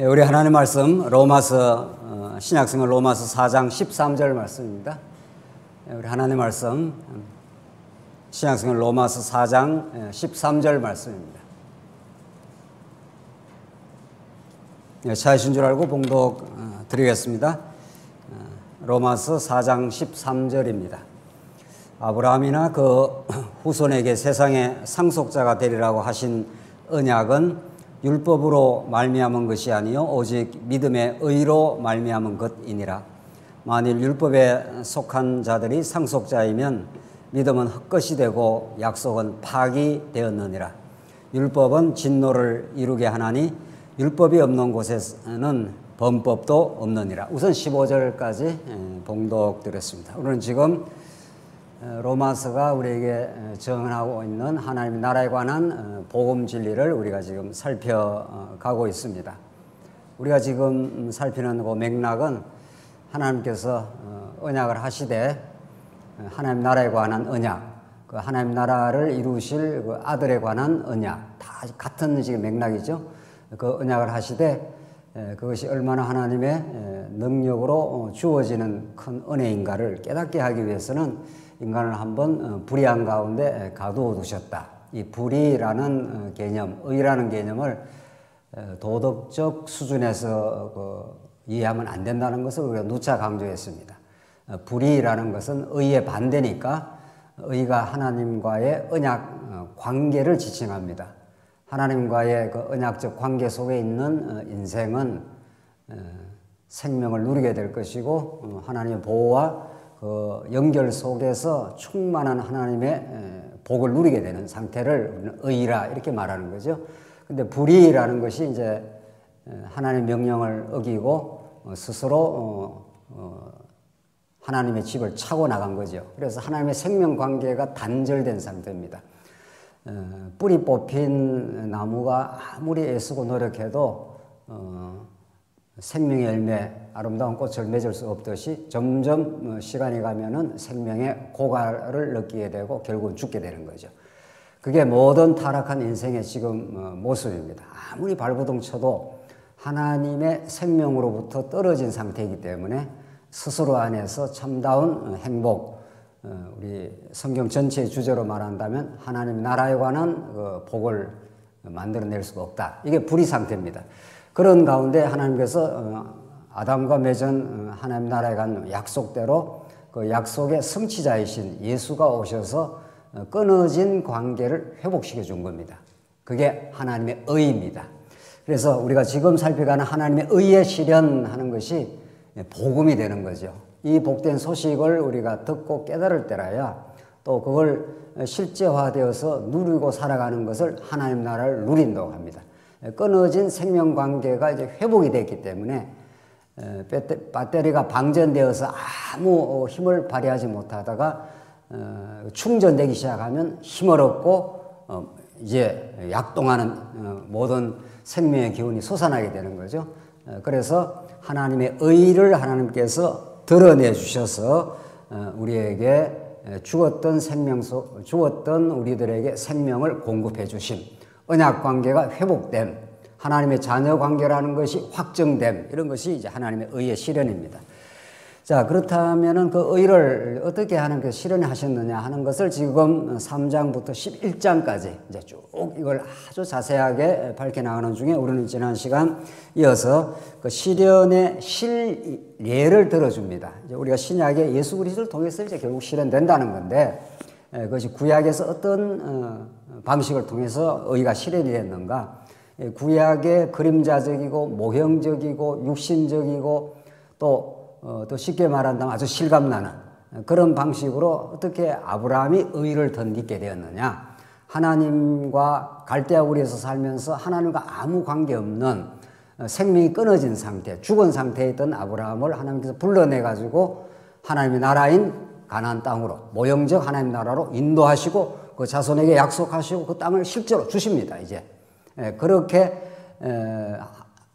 우리 하나님 말씀 로마서 신약성경 로마서 4장 13절 말씀입니다. 우리 하나님 말씀 신약성경 로마서 4장 13절 말씀입니다. 찾으신 줄 알고 봉독 드리겠습니다. 로마서 4장 13절입니다. 아브라함이나 그 후손에게 세상의 상속자가 되리라고 하신 언약은 율법으로 말미암은 것이 아니요 오직 믿음의 의로 말미암은 것이니라. 만일 율법에 속한 자들이 상속자이면 믿음은 헛것이 되고 약속은 파기되었느니라. 율법은 진노를 이루게 하나니 율법이 없는 곳에는 범법도 없느니라. 우선 15절까지 봉독드렸습니다. 오늘은 지금 로마서가 우리에게 정하고 있는 하나님의 나라에 관한 복음 진리를 우리가 지금 살펴가고 있습니다. 우리가 지금 살피는 그 맥락은 하나님께서 언약을 하시되 하나님 나라에 관한 언약, 그 하나님 나라를 이루실 그 아들에 관한 언약, 다 같은 지금 맥락이죠. 그 언약을 하시되 그것이 얼마나 하나님의 능력으로 주어지는 큰 은혜인가를 깨닫게 하기 위해서는 인간을 한번 불의한 가운데 가두어 두셨다. 이 불의라는 개념, 의라는 개념을 도덕적 수준에서 이해하면 안 된다는 것을 우리가 누차 강조했습니다. 불의라는 것은 의의 반대니까 의가 하나님과의 언약 관계를 지칭합니다. 하나님과의 그 언약적 관계 속에 있는 인생은 생명을 누리게 될 것이고 하나님의 보호와 그 연결 속에서 충만한 하나님의 복을 누리게 되는 상태를 우리는 의라 이렇게 말하는 거죠. 근데 불의라는 것이 이제 하나님의 명령을 어기고 스스로 하나님의 집을 차고 나간 거죠. 그래서 하나님의 생명 관계가 단절된 상태입니다. 뿌리 뽑힌 나무가 아무리 애쓰고 노력해도 생명의 열매, 아름다운 꽃을 맺을 수 없듯이 점점 시간이 가면은 생명의 고갈을 느끼게 되고 결국은 죽게 되는 거죠. 그게 모든 타락한 인생의 지금 모습입니다. 아무리 발버둥 쳐도 하나님의 생명으로부터 떨어진 상태이기 때문에 스스로 안에서 참다운 행복, 우리 성경 전체의 주제로 말한다면 하나님 나라에 관한 그 복을 만들어낼 수가 없다. 이게 불의 상태입니다. 그런 가운데 하나님께서 아담과 맺은 하나님 나라에 관한 약속대로 그 약속의 성취자이신 예수가 오셔서 끊어진 관계를 회복시켜 준 겁니다. 그게 하나님의 의입니다. 그래서 우리가 지금 살펴가는 하나님의 의에 실현하는 것이 복음이 되는 거죠. 이 복된 소식을 우리가 듣고 깨달을 때라야 또 그걸 실제화되어서 누리고 살아가는 것을 하나님 나라를 누린다고 합니다. 끊어진 생명관계가 이제 회복이 됐기 때문에 배터리가 방전되어서 아무 힘을 발휘하지 못하다가 충전되기 시작하면 힘을 얻고 이제 약동하는 모든 생명의 기운이 솟아나게 되는 거죠. 그래서 하나님의 의를 하나님께서 드러내 주셔서 우리에게 죽었던 우리들에게 생명을 공급해 주심, 언약 관계가 회복됨, 하나님의 자녀 관계라는 것이 확정됨, 이런 것이 이제 하나님의 의의 실현입니다. 자, 그렇다면은 그 의를 어떻게 하는 그 실현하셨느냐 하는 것을 지금 3장부터 11장까지 이제 쭉 이걸 아주 자세하게 밝혀나가는 중에 우리는 지난 시간 이어서 그 실현의 실례를 들어줍니다. 이제 우리가 신약의 예수 그리스도를 통해서 이제 결국 실현된다는 건데 그것이 구약에서 어떤 방식을 통해서 의가 실현이 됐는가? 구약의 그림자적이고 모형적이고 육신적이고 또 쉽게 말한다면 아주 실감나는 그런 방식으로 어떻게 아브라함이 의를 덧입게 되었느냐. 하나님과 갈대아 우리에서 살면서 하나님과 아무 관계없는 생명이 끊어진 상태, 죽은 상태에 있던 아브라함을 하나님께서 불러내가지고 하나님의 나라인 가나안 땅으로 모형적 하나님 나라로 인도하시고 그 자손에게 약속하시고 그 땅을 실제로 주십니다. 이제 그렇게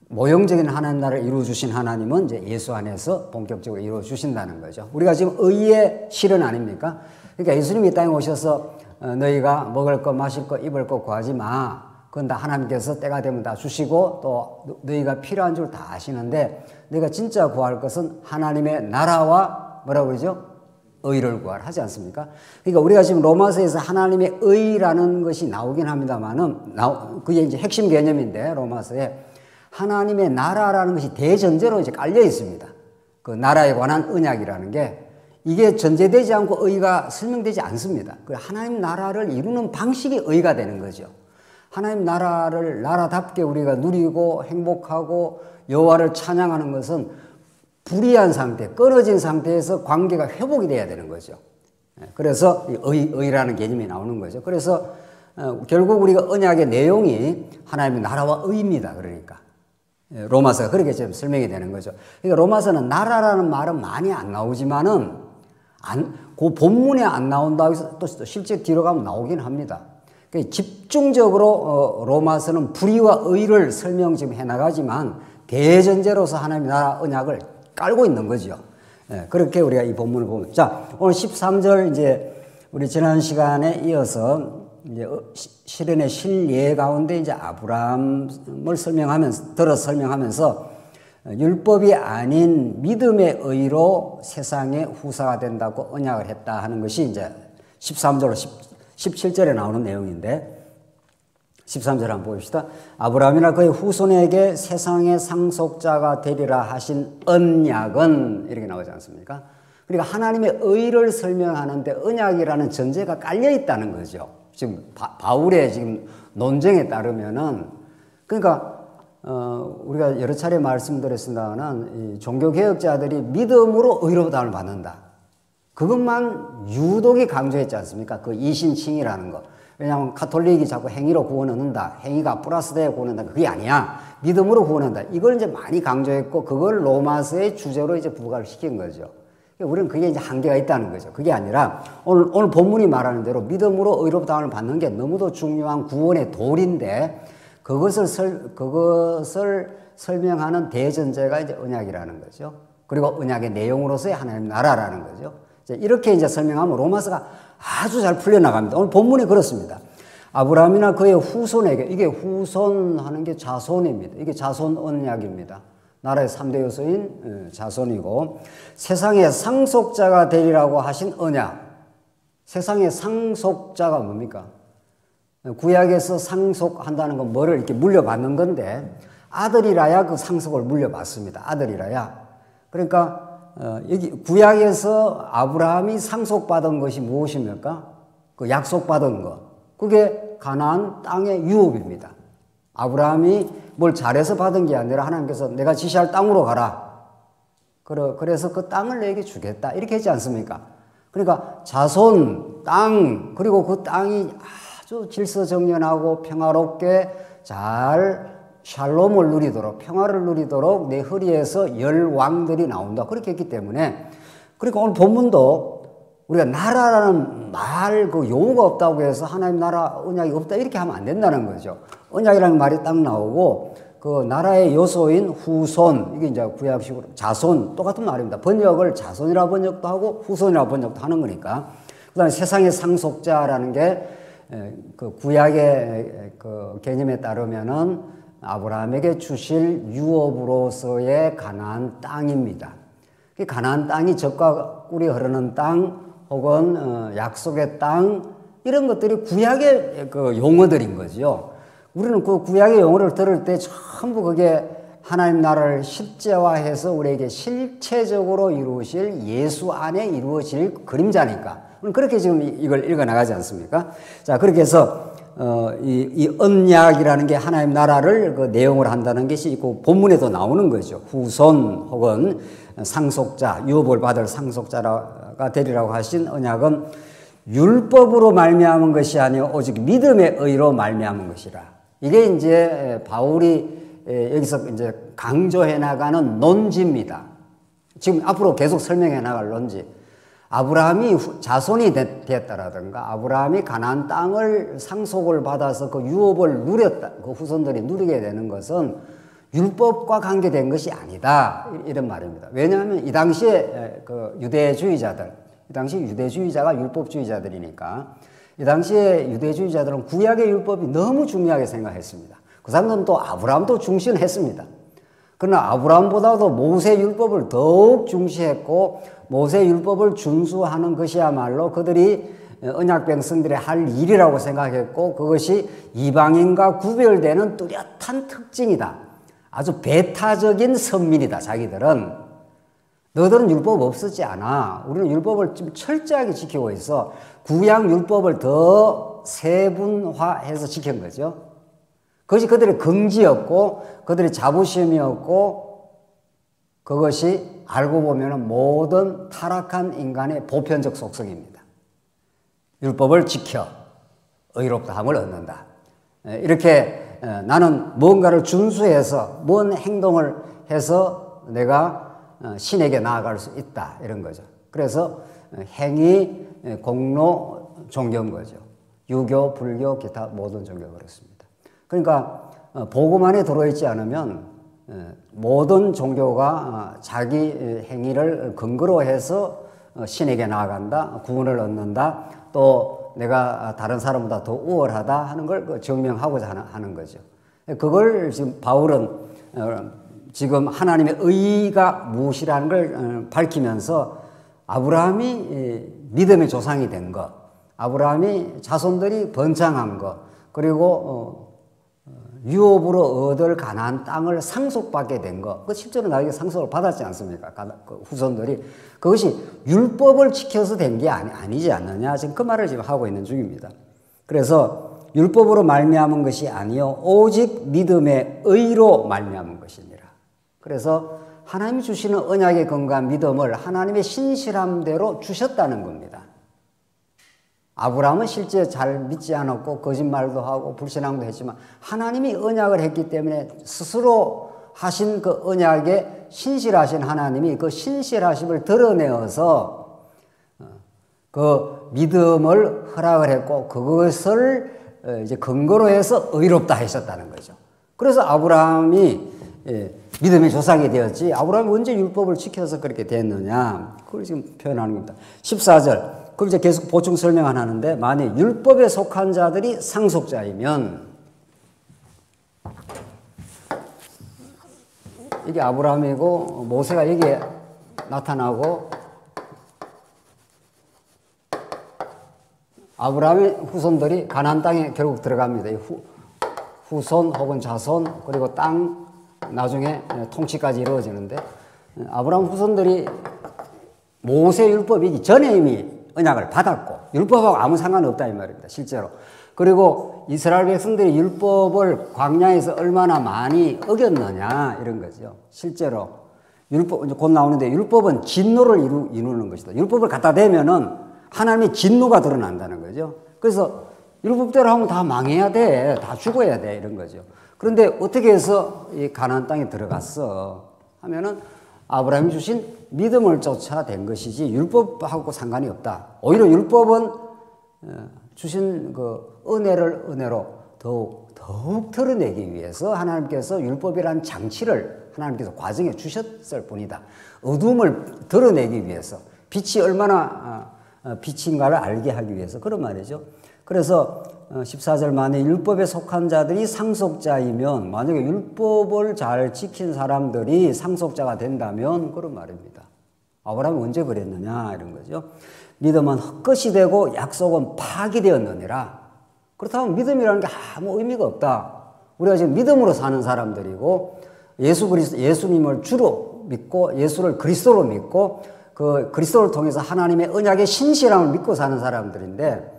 모형적인 하나님 나라를 이루어주신 하나님은 이제 예수 안에서 본격적으로 이루어주신다는 거죠. 우리가 지금 의의 실현 아닙니까? 그러니까 예수님이 이 땅에 오셔서 너희가 먹을 것, 마실 것, 입을 것 구하지 마. 그건 다 하나님께서 때가 되면 다 주시고 또 너희가 필요한 줄 다 아시는데 너희가 진짜 구할 것은 하나님의 나라와 뭐라고 그러죠? 의를 구하라 하지 않습니까? 그러니까 우리가 지금 로마서에서 하나님의 의라는 것이 나오긴 합니다만은 그게 이제 핵심 개념인데 로마서에 하나님의 나라라는 것이 대전제로 이제 깔려 있습니다. 그 나라에 관한 언약이라는 게 이게 전제되지 않고 의가 설명되지 않습니다. 그 하나님 나라를 이루는 방식이 의가 되는 거죠. 하나님 나라를 나라답게 우리가 누리고 행복하고 여호와를 찬양하는 것은 불의한 상태, 끊어진 상태에서 관계가 회복이 돼야 되는 거죠. 그래서 의라는 개념이 나오는 거죠. 그래서 결국 우리가 언약의 내용이 하나님의 나라와 의입니다. 그러니까 로마서가 그렇게 좀 설명이 되는 거죠. 그러니까 로마서는 나라라는 말은 많이 안 나오지만은 그 본문에 안 나온다고 해서 또 실제 뒤로 가면 나오긴 합니다. 그러니까 집중적으로 로마서는 불의와 의를 설명 지금 해나가지만 대전제로서 하나님의 나라 언약을 깔고 있는 거죠. 그렇게 우리가 이 본문을 보면. 자, 오늘 13절 이제 우리 지난 시간에 이어서 이제 실현의 실예 가운데 이제 아브라함을 설명하면서 율법이 아닌 믿음의 의로 세상의 후사가 된다고 언약을 했다 하는 것이 이제 13절로 17절에 나오는 내용인데 13절 한번 보십시다. 아브라함이나 그의 후손에게 세상의 상속자가 되리라 하신 언약은 이렇게 나오지 않습니까? 그러니까 하나님의 의를 설명하는데 언약이라는 전제가 깔려 있다는 거죠. 지금 바울의 지금 논쟁에 따르면은 그러니까 우리가 여러 차례 말씀드렸습니다만 이 종교개혁자들이 믿음으로 의로움을 받는다. 그것만 유독이 강조했지 않습니까? 그 이신칭이라는 거. 왜냐하면 가톨릭이 자꾸 행위로 구원 얻는다. 행위가 플러스돼야 구원 얻는다. 그게 아니야. 믿음으로 구원한다. 이걸 이제 많이 강조했고 그걸 로마서의 주제로 이제 부각을 시킨 거죠. 우리는 그게 이제 한계가 있다는 거죠. 그게 아니라 오늘 본문이 말하는 대로 믿음으로 의롭다함을 받는 게 너무도 중요한 구원의 도리인데 그것을 설명하는 대전제가 이제 언약이라는 거죠. 그리고 언약의 내용으로서의 하나님 나라라는 거죠. 이렇게 이제 설명하면 로마서가 아주 잘 풀려나갑니다. 오늘 본문이 그렇습니다. 아브라함이나 그의 후손에게, 이게 후손하는 게 자손입니다. 이게 자손 언약입니다. 나라의 3대 요소인 자손이고 세상의 상속자가 되리라고 하신 언약. 세상의 상속자가 뭡니까? 구약에서 상속한다는 건 뭐를 이렇게 물려받는 건데 아들이라야 그 상속을 물려받습니다. 아들이라야. 그러니까 여기 구약에서 아브라함이 상속받은 것이 무엇입니까? 그 약속받은 것. 그게 가나안 땅의 유업입니다. 아브라함이 뭘 잘해서 받은 게 아니라 하나님께서 내가 지시할 땅으로 가라. 그래서 그 땅을 내게 주겠다. 이렇게 했지 않습니까? 그러니까 자손, 땅, 그리고 그 땅이 아주 질서정연하고 평화롭게 잘 샬롬을 누리도록 평화를 누리도록 내 허리에서 열 왕들이 나온다. 그렇게 했기 때문에 그러니까 오늘 본문도 우리가 나라라는 말 그 용어가 없다고 해서 하나님 나라 언약이 없다 이렇게 하면 안 된다는 거죠. 언약이라는 말이 딱 나오고 그 나라의 요소인 후손 이게 이제 구약식으로 자손 똑같은 말입니다. 번역을 자손이라 번역도 하고 후손이라 번역도 하는 거니까. 그다음에 세상의 상속자라는 게 그 구약의 그 개념에 따르면은 아브라함에게 주실 유업으로서의 가나안 땅입니다. 가나안 땅이 젖과 꿀이 흐르는 땅 혹은 약속의 땅 이런 것들이 구약의 그 용어들인 거죠. 우리는 그 구약의 용어를 들을 때 전부 그게 하나님 나라를 실제화해서 우리에게 실체적으로 이루어질 예수 안에 이루어질 그림자니까 그렇게 지금 이걸 읽어나가지 않습니까? 자, 그렇게 해서 이 언약이라는 게 하나님 나라를 그 내용을 한다는 것이 있고 본문에도 나오는 거죠. 후손 혹은 상속자, 유업을 받을 상속자가 되리라고 하신 언약은 율법으로 말미암은 것이 아니요 오직 믿음의 의로 말미암은 것이라. 이게 이제 바울이 여기서 이제 강조해 나가는 논지입니다. 지금 앞으로 계속 설명해 나갈 논지. 아브라함이 자손이 됐다라든가 아브라함이 가나안 땅을 상속을 받아서 그 유업을 누렸다. 그 후손들이 누리게 되는 것은 율법과 관계된 것이 아니다. 이런 말입니다. 왜냐하면 이 당시에 그 유대주의자들, 이 당시 유대주의자가 율법주의자들이니까 이 당시에 유대주의자들은 구약의 율법이 너무 중요하게 생각했습니다. 그 사람들은 또 아브라함도 중시했습니다. 그러나 아브라함보다도 모세 율법을 더욱 중시했고 모세 율법을 준수하는 것이야말로 그들이 언약 백성들의 할 일이라고 생각했고 그것이 이방인과 구별되는 뚜렷한 특징이다. 아주 배타적인 선민이다. 자기들은. 너희들은 율법 없었지 않아. 우리는 율법을 좀 철저하게 지키고 있어. 구약 율법을 더 세분화해서 지킨 거죠. 그것이 그들의 긍지였고 그들의 자부심이었고 그것이 알고 보면 모든 타락한 인간의 보편적 속성입니다. 율법을 지켜 의롭다함을 얻는다. 이렇게 나는 뭔가를 준수해서 뭔 행동을 해서 내가 신에게 나아갈 수 있다 이런 거죠. 그래서 행위, 공로, 종교인 거죠. 유교, 불교, 기타 모든 종교가 그렇습니다. 그러니까 복음 안에 들어있지 않으면 모든 종교가 자기 행위를 근거로 해서 신에게 나아간다, 구원을 얻는다, 또 내가 다른 사람보다 더 우월하다 하는 걸 증명하고자 하는 거죠. 그걸 지금 바울은 지금 하나님의 의가 무엇이라는 걸 밝히면서 아브라함이 믿음의 조상이 된 것, 아브라함이 자손들이 번창한 것, 그리고 유업으로 얻을 가나안 땅을 상속받게 된 것, 그 실제로 나에게 상속을 받았지 않습니까? 그 후손들이. 그것이 율법을 지켜서 된 게 아니지 않느냐. 지금 그 말을 지금 하고 있는 중입니다. 그래서 율법으로 말미암은 것이 아니요 오직 믿음의 의로 말미암은 것이니라. 그래서 하나님이 주시는 언약의 근거한 믿음을 하나님의 신실함대로 주셨다는 겁니다. 아브라함은 실제 잘 믿지 않았고 거짓말도 하고 불신앙도 했지만 하나님이 언약을 했기 때문에 스스로 하신 그 언약에 신실하신 하나님이 그 신실하심을 드러내어서 그 믿음을 허락을 했고 그것을 이제 근거로 해서 의롭다 하셨다는 거죠. 그래서 아브라함이 믿음의 조상이 되었지 아브라함이 언제 율법을 지켜서 그렇게 됐느냐 그걸 지금 표현하는 겁니다. 14절 그럼 이제 계속 보충 설명을 하는데 만약 율법에 속한 자들이 상속자이면 이게 아브라함이고 모세가 여기에 나타나고 아브라함의 후손들이 가나안 땅에 결국 들어갑니다. 후손 혹은 자손 그리고 땅 나중에 통치까지 이루어지는데 아브라함 후손들이 모세 율법이기 전에 이미 언약을 받았고 율법하고 아무 상관이 없다 이 말입니다. 실제로. 그리고 이스라엘 백성들이 율법을 광야에서 얼마나 많이 어겼느냐 이런 거죠. 실제로 율법 이제 곧 나오는데 율법은 진노를 이루는 것이다. 율법을 갖다 대면은 하나님의 진노가 드러난다는 거죠. 그래서 율법대로 하면 다 망해야 돼, 다 죽어야 돼 이런 거죠. 그런데 어떻게 해서 이 가나안 땅에 들어갔어 하면은 아브라함이 주신 믿음을 쫓아 된 것이지 율법하고 상관이 없다. 오히려 율법은 주신 그 은혜로 더욱 드러내기 위해서 하나님께서 율법이라는 장치를 하나님께서 과정에 주셨을 뿐이다. 어둠을 드러내기 위해서 빛이 얼마나 빛인가를 알게 하기 위해서 그런 말이죠. 그래서 14절 만에 율법에 속한 자들이 상속자이면 만약에 율법을 잘 지킨 사람들이 상속자가 된다면 그런 말입니다. 아브라함이 언제 그랬느냐 이런 거죠. 믿음은 헛것이 되고 약속은 파기되었느니라. 그렇다면 믿음이라는 게 아무 의미가 없다. 우리가 지금 믿음으로 사는 사람들이고 예수님을 주로 믿고 예수를 그리스도로 믿고 그 그리스도를 통해서 하나님의 언약의 신실함을 믿고 사는 사람들인데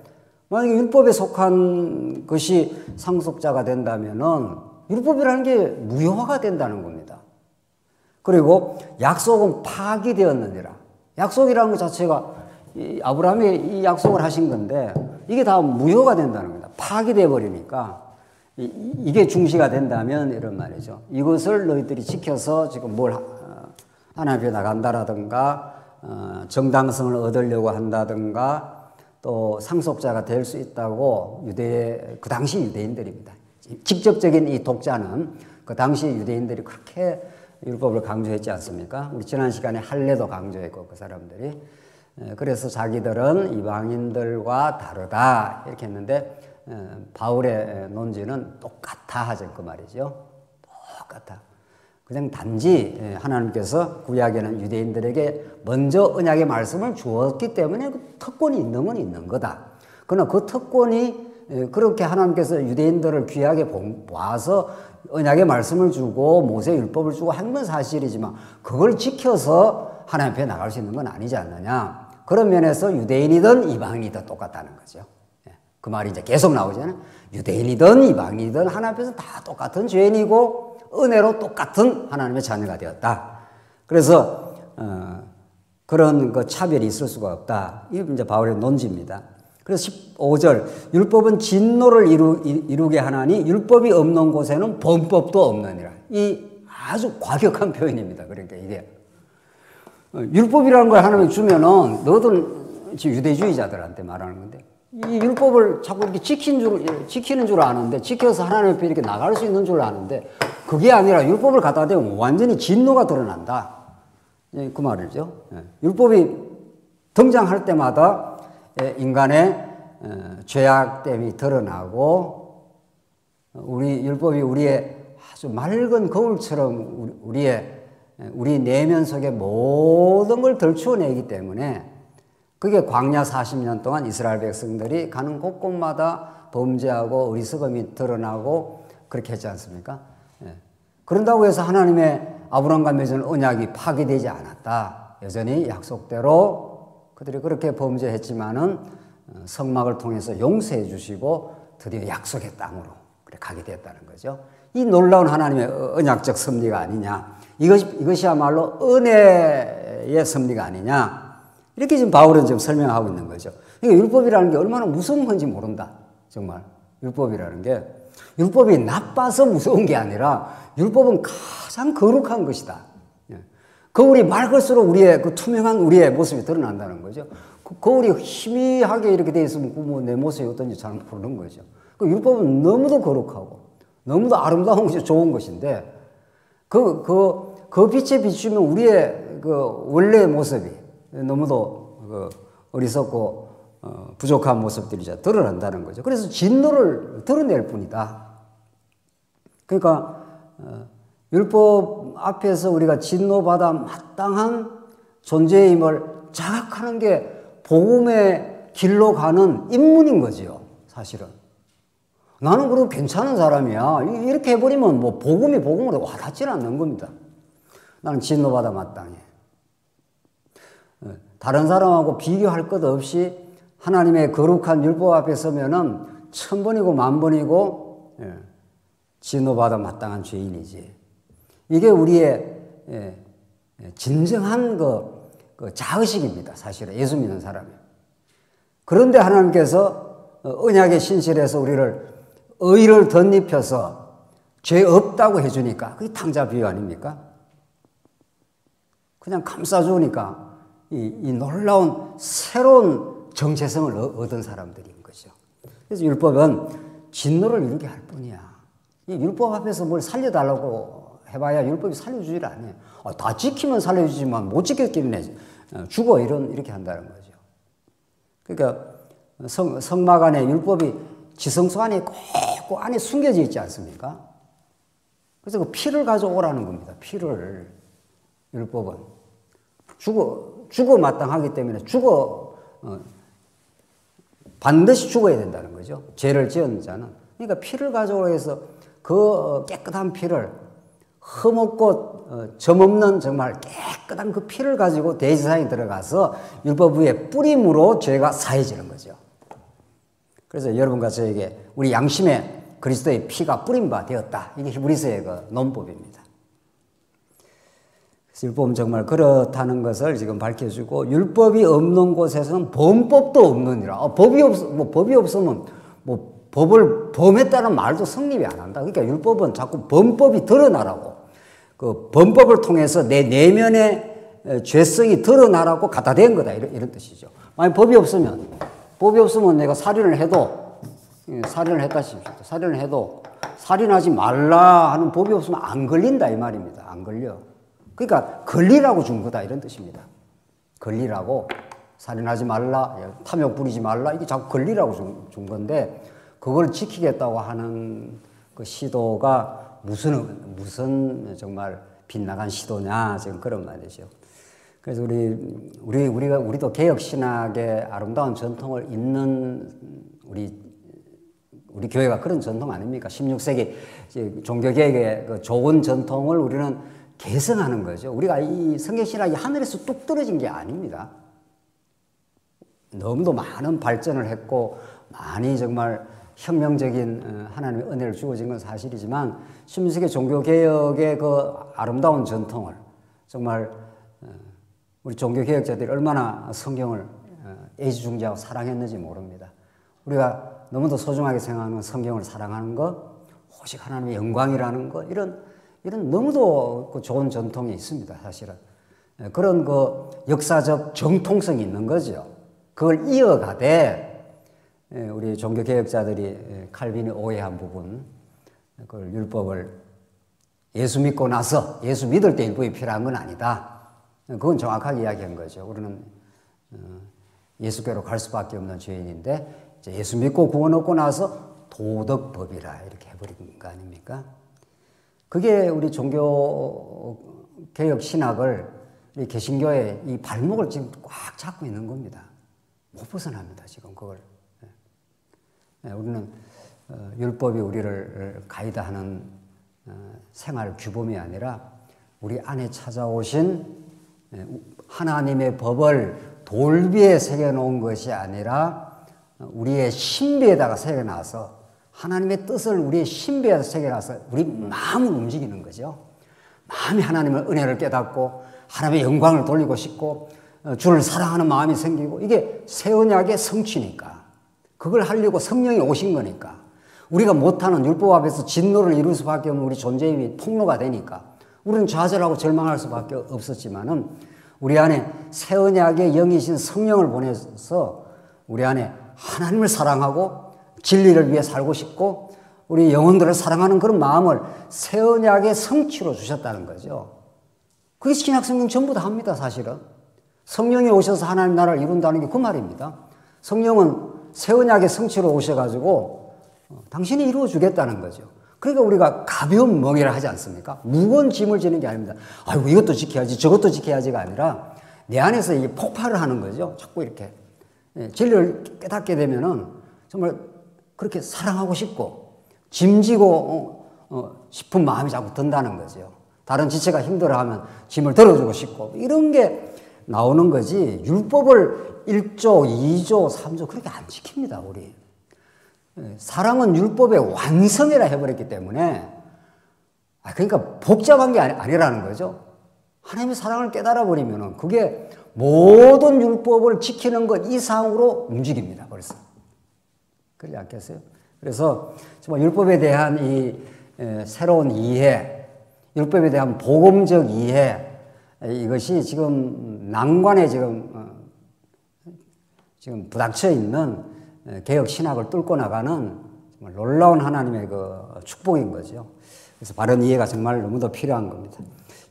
만약에 율법에 속한 것이 상속자가 된다면은 율법이라는 게 무효화가 된다는 겁니다. 그리고 약속은 파기되었느니라. 약속이라는 것 자체가 아브라함이 이 약속을 하신 건데 이게 다 무효가 된다는 겁니다. 파기돼 버리니까 이게 중시가 된다면 이런 말이죠. 이것을 너희들이 지켜서 지금 뭘 하나님 앞에 나간다라든가 정당성을 얻으려고 한다든가 또 상속자가 될 수 있다고 그 당시 유대인들입니다. 직접적인 이 독자는 그 당시 유대인들이 그렇게 율법을 강조했지 않습니까? 우리 지난 시간에 할례도 강조했고 그 사람들이 그래서 자기들은 이방인들과 다르다 이렇게 했는데 바울의 논지는 똑같아 하죠. 그 말이죠. 똑같아. 그냥 단지 하나님께서 구약에는 유대인들에게 먼저 언약의 말씀을 주었기 때문에 그 특권이 있는 건 있는 거다. 그러나 그 특권이 그렇게 하나님께서 유대인들을 귀하게 봐서 언약의 말씀을 주고 모세 율법을 주고 한 건 사실이지만 그걸 지켜서 하나님 앞에 나갈 수 있는 건 아니지 않느냐. 그런 면에서 유대인이든 이방인이든 똑같다는 거죠. 그 말이 이제 계속 나오잖아요. 유대인이든 이방인이든 하나님 앞에서 다 똑같은 죄인이고 은혜로 똑같은 하나님의 자녀가 되었다. 그래서 그런 그 차별이 있을 수가 없다. 이게 이제 바울의 논지입니다. 그래서 15절 율법은 진노를 이루게 하나니 율법이 없는 곳에는 범법도 없느니라. 이 아주 과격한 표현입니다. 그러니까 이게 율법이라는 걸 하나님이 주면은 너희들 지금 유대주의자들한테 말하는 건데 이 율법을 자꾸 이렇게 지키는 줄 아는데 지켜서 하나님 앞에 이렇게 나갈 수 있는 줄 아는데 그게 아니라 율법을 갖다 대면 완전히 진노가 드러난다. 그 말이죠. 율법이 등장할 때마다 인간의 죄악됨이 드러나고 우리 율법이 우리의 아주 맑은 거울처럼 우리 내면 속의 모든 걸 덜추어내기 때문에 그게 광야 40년 동안 이스라엘 백성들이 가는 곳곳마다 범죄하고 어리석음이 드러나고 그렇게 했지 않습니까? 그런다고 해서 하나님의 아브라함과 맺은 언약이 파괴되지 않았다. 여전히 약속대로 그들이 그렇게 범죄했지만은 성막을 통해서 용서해 주시고 드디어 약속의 땅으로 그래 가게 되었다는 거죠. 이 놀라운 하나님의 언약적 섭리가 아니냐. 이것이야말로 은혜의 섭리가 아니냐. 이렇게 지금 바울은 지금 설명하고 있는 거죠. 그러니까 율법이라는 게 얼마나 무서운 건지 모른다. 정말. 율법이라는 게. 율법이 나빠서 무서운 게 아니라 율법은 가장 거룩한 것이다. 거울이 맑을수록 우리의 그 투명한 우리의 모습이 드러난다는 거죠. 거울이 희미하게 이렇게 돼 있으면 뭐 내 모습이 어떤지 잘 모르는 거죠. 그 율법은 너무도 거룩하고 너무도 아름다운 것이 좋은 것인데 그 빛에 비추면 우리의 그 원래의 모습이 너무도 어리석고 부족한 모습들이 드러난다는 거죠. 그래서 진노를 드러낼 뿐이다. 그러니까 율법 앞에서 우리가 진노받아 마땅한 존재임을 자각하는 게 복음의 길로 가는 입문인 거지요. 사실은. 나는 그래도 괜찮은 사람이야. 이렇게 해버리면 뭐 복음이 복음으로 와닿지는 않는 겁니다. 나는 진노받아 마땅해. 다른 사람하고 비교할 것 없이 하나님의 거룩한 율법 앞에 서면은 1000번이고 10,000번이고 진노받아 마땅한 죄인이지. 이게 우리의 진정한 그 자의식입니다. 사실은 예수 믿는 사람이. 그런데 하나님께서 언약의 신실에서 우리를 의를 덧입혀서 죄 없다고 해주니까 그게 탕자 비유 아닙니까? 그냥 감싸주니까 이 놀라운 새로운 정체성을 얻은 사람들인 거죠. 그래서 율법은 진노를 이루게 할 뿐이야. 이 율법 앞에서 뭘 살려달라고 해봐야 율법이 살려주질 않아요. 다 지키면 살려주지만 못 지켰기는 죽어 이렇게 한다는 거죠. 그러니까 성막 안에 율법이 지성소 안에 꼭 안에 숨겨져 있지 않습니까? 그래서 그 피를 가져오라는 겁니다. 피를. 율법은 죽어 마땅하기 때문에 반드시 죽어야 된다는 거죠. 죄를 지은 자는. 그러니까 피를 가져오라 해서 그 깨끗한 피를 흠없고 점없는 정말 깨끗한 그 피를 가지고 대제사장이 들어가서 율법 위에 뿌림으로 죄가 사해지는 거죠. 그래서 여러분과 저에게 우리 양심에 그리스도의 피가 뿌린 바 되었다. 이게 히브리서의 그 논법입니다. 그래서 율법은 정말 그렇다는 것을 지금 밝혀주고 율법이 없는 곳에서는 범법도 없느니라. 법이 없으면 법을 범했다는 말도 성립이 안 한다. 그러니까 율법은 자꾸 범법이 드러나라고. 그 범법을 통해서 내 내면의 죄성이 드러나라고 갖다 댄 거다. 이런 뜻이죠. 만약 법이 없으면 내가 살인을 해도, 살인을 했다 싶습니다. 살인을 해도 살인하지 말라 하는 법이 없으면 안 걸린다. 이 말입니다. 안 걸려. 그러니까 걸리라고 준 거다. 이런 뜻입니다. 걸리라고. 살인하지 말라, 탐욕 부리지 말라, 이게 자꾸 권리라고 준 건데, 그걸 지키겠다고 하는 그 시도가 무슨 정말 빗나간 시도냐, 지금 그런 말이죠. 그래서 우리도 개혁신학의 아름다운 전통을 잇는 우리 교회가 그런 전통 아닙니까? 16세기 종교개혁의 그 좋은 전통을 우리는 개성하는 거죠. 우리가 이 성경신학이 하늘에서 뚝 떨어진 게 아닙니다. 너무도 많은 발전을 했고 많이 정말 혁명적인 하나님의 은혜를 주어진 건 사실이지만 16세기 종교개혁의 그 아름다운 전통을 정말 우리 종교개혁자들이 얼마나 성경을 애지중지하고 사랑했는지 모릅니다. 우리가 너무도 소중하게 생각하는 성경을 사랑하는 것, 오직 하나님의 영광이라는 것, 이런 너무도 좋은 전통이 있습니다, 사실은. 그런 그 역사적 정통성이 있는 거죠. 그걸 이어가되, 우리 종교개혁자들이 칼빈이 오해한 부분, 그걸 율법을 예수 믿고 나서, 예수 믿을 때 율법이 필요한 건 아니다. 그건 정확하게 이야기한 거죠. 우리는 예수께로 갈 수밖에 없는 죄인인데, 예수 믿고 구원 얻고 나서 도덕법이라 이렇게 해버린 거 아닙니까? 그게 우리 종교개혁 신학을 우리 개신교의 이 발목을 지금 꽉 잡고 있는 겁니다. 못 벗어납니다, 지금 그걸. 우리는 율법이 우리를 가이드하는 생활 규범이 아니라 우리 안에 찾아오신 하나님의 법을 돌비에 새겨놓은 것이 아니라 우리의 신비에다가 새겨놔서 하나님의 뜻을 우리의 신비에다 새겨놔서 우리 마음을 움직이는 거죠. 마음이 하나님의 은혜를 깨닫고 하나님의 영광을 돌리고 싶고 주를 사랑하는 마음이 생기고 이게 새 언약의 성취니까 그걸 하려고 성령이 오신 거니까 우리가 못하는 율법 앞에서 진노를 이룰 수밖에 없는 우리 존재임이 폭로가 되니까 우리는 좌절하고 절망할 수밖에 없었지만은 우리 안에 새 언약의 영이신 성령을 보내서 우리 안에 하나님을 사랑하고 진리를 위해 살고 싶고 우리 영혼들을 사랑하는 그런 마음을 새 언약의 성취로 주셨다는 거죠. 그게 신약성경 전부 다 합니다, 사실은. 성령이 오셔서 하나님 나라를 이룬다는 게 그 말입니다. 성령은 새 언약의 성취로 오셔가지고 당신이 이루어 주겠다는 거죠. 그러니까 우리가 가벼운 멍에를 하지 않습니까? 무거운 짐을 지는 게 아닙니다. 아이고 이것도 지켜야지 저것도 지켜야지가 아니라 내 안에서 이게 폭발을 하는 거죠. 자꾸 이렇게 진리를 깨닫게 되면은 정말 그렇게 사랑하고 싶고 짐지고 싶은 마음이 자꾸 든다는 거죠. 다른 지체가 힘들어하면 짐을 들어주고 싶고 이런 게 나오는 거지 율법을 1조, 2조, 3조 그렇게 안 지킵니다, 우리. 사랑은 율법의 완성이라 해버렸기 때문에 그러니까 복잡한 게 아니라는 거죠. 하나님의 사랑을 깨달아 버리면 그게 모든 율법을 지키는 것 이상으로 움직입니다, 벌써. 그러지 않겠어요? 그래서 정말 율법에 대한 이 새로운 이해, 율법에 대한 복음적 이해, 이것이 지금 난관에 지금 부닥쳐 있는 개혁 신학을 뚫고 나가는 정말 놀라운 하나님의 그 축복인 거죠. 그래서 바른 이해가 정말 너무도 필요한 겁니다.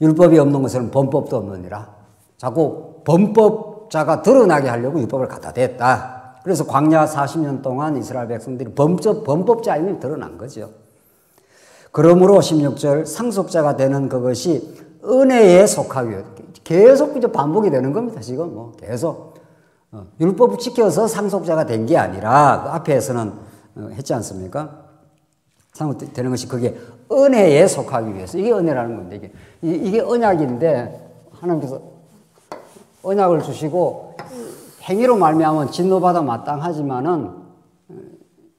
율법이 없는 것은 범법도 없느니라. 자꾸 범법자가 드러나게 하려고 율법을 갖다 댔다. 그래서 광야 40년 동안 이스라엘 백성들이 범법자임이 드러난 거죠. 그러므로 16절 상속자가 되는 그것이 은혜에 속하기 위해 계속 이제 반복이 되는 겁니다. 지금 뭐 계속 율법을 지켜서 상속자가 된 게 아니라 그 앞에서는 했지 않습니까? 상속되는 것이 그게 은혜에 속하기 위해서 이게 은혜라는 건데 이게 언약인데 하나님께서 언약을 주시고 행위로 말미암은 진노받아 마땅하지만은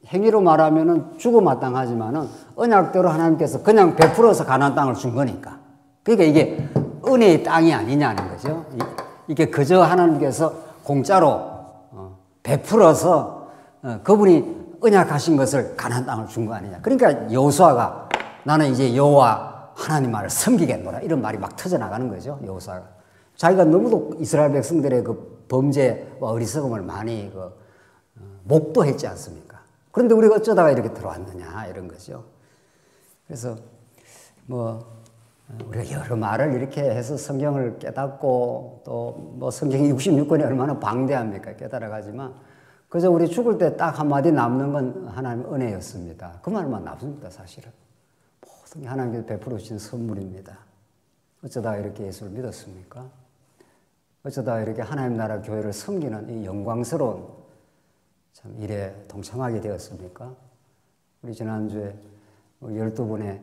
행위로 말하면은 죽어 마땅하지만은 언약대로 하나님께서 그냥 베풀어서 가나안 땅을 준 거니까. 그러니까 이게 은혜의 땅이 아니냐는 거죠. 이게 그저 하나님께서 공짜로 베풀어서 그분이 언약하신 것을 가나안 땅을 준 거 아니냐. 그러니까 여호수아가 나는 이제 여호와 하나님만을 섬기겠노라 이런 말이 막 터져 나가는 거죠. 여호수아가 자기가 너무도 이스라엘 백성들의 그 범죄와 어리석음을 많이 목도했지 않습니까? 그런데 우리가 어쩌다가 이렇게 들어왔느냐 이런 거죠. 그래서 뭐 우리가 여러 말을 이렇게 해서 성경을 깨닫고 또 뭐 성경이 66권이 얼마나 방대합니까? 깨달아가지만 그저 우리 죽을 때 딱 한마디 남는 건 하나님의 은혜였습니다. 그 말만 남습니다, 사실은. 모든 게 하나님께서 베풀어 주신 선물입니다. 어쩌다가 이렇게 예수를 믿었습니까? 어쩌다가 이렇게 하나님 나라 교회를 섬기는 이 영광스러운 참 일에 동참하게 되었습니까? 우리 지난주에 12분의